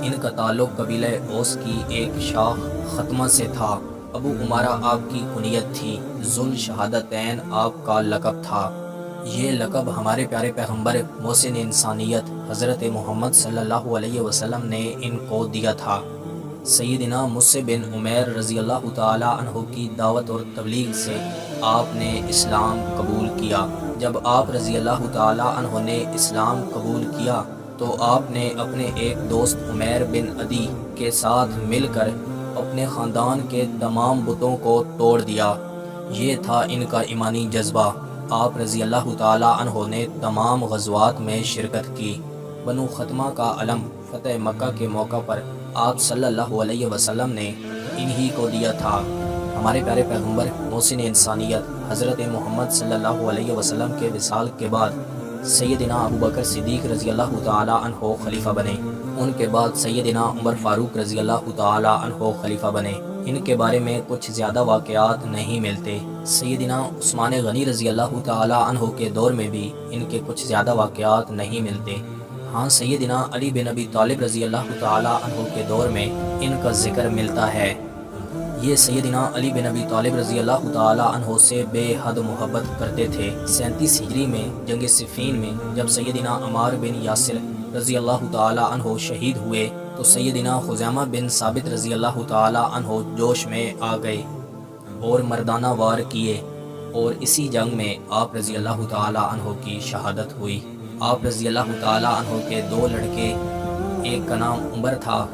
ان کا تعلق قبیلہ اوس کی ایک شاخ ختمہ سے تھا۔ ابو عمارہ آپ کی کنیت تھی، ذوالشہادتین آپ کا لقب تھا۔ یہ لقب ہمارے پیارے پیغمبر محسن انسانیت حضرت محمد صلی اللہ علیہ وسلم نے ان کو دیا تھا۔ سیدنا مصعب بن عمیر رضی اللہ تعالی عنہ کی دعوت اور تبلیغ سے آپ نے اسلام قبول کیا۔ جب آپ رضی اللہ تعالی عنہ نے اسلام قبول کیا تو آپ نے اپنے ایک دوست عمیر بن عدی کے ساتھ مل کر اپنے خاندان کے تمام بتوں کو توڑ دیا۔ یہ تھا ان کا ایمانی جذبہ۔ آپ رضی اللہ تعالی عنہ نے تمام غزوات میں شرکت کی۔ بنو خطمہ کا علم فتح مکہ کے موقع پر آپ صلی اللہ علیہ وسلم نے انہی کو دیا تھا۔ ہمارے پیارے پیغمبر محسن انسانیت حضرت محمد صلی اللہ علیہ وسلم کے وصال کے بعد سیدنا ابوبکر صدیق رضی اللہ تعالی عنہ خلیفہ بنے۔ ان کے بعد سیدنا عمر فاروق رضی اللہ تعالی عنہ خلیفہ بنے۔ ان کے بارے میں کچھ زیادہ واقعات نہیں ملتے۔ سیدنا عثمان غنی رضی اللہ تعالی عنہ کے دور میں بھی ان کے کچھ زیادہ واقعات نہیں ملتے۔ ہاں، سیدنا علی بن ابی طالب رضی اللہ تعالی عنہ کے دور میں ان کا ذکر ملتا ہے۔ یہ سیدنا علی بن ابی طالب رضی اللہ تعالی عنہ سے بے حد محبت کرتے تھے۔ 37 ہجری میں جنگ صفین میں جب سیدنا عمار بن یاسر رضی اللہ تعالی عنہ شہید ہوئے تو سیدنا خزیمہ بن ثابت رضی اللہ تعالی عنہ جوش میں آ گئے اور مردانہ وار کیے، اور اسی جنگ میں آپ رضی اللہ تعالی عنہ کی شہادت ہوئی۔ آپ رضی اللہ تعالی عنہ کے 2 لڑکے، ایک کا نام عمر تھا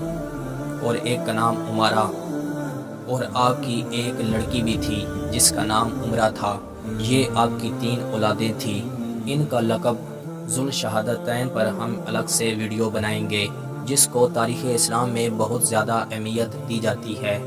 اور ایک کا نام عمارہ، اور آپ کی ایک لڑکی بھی تھی جس کا نام عمرہ تھا۔ یہ آپ کی 3 اولادیں تھیں۔ ان کا لقب ذوالشہادتین پر ہم الگ سے ویڈیو بنائیں گے، جس کو تاریخ اسلام میں بہت زیادہ اہمیت دی جاتی ہے۔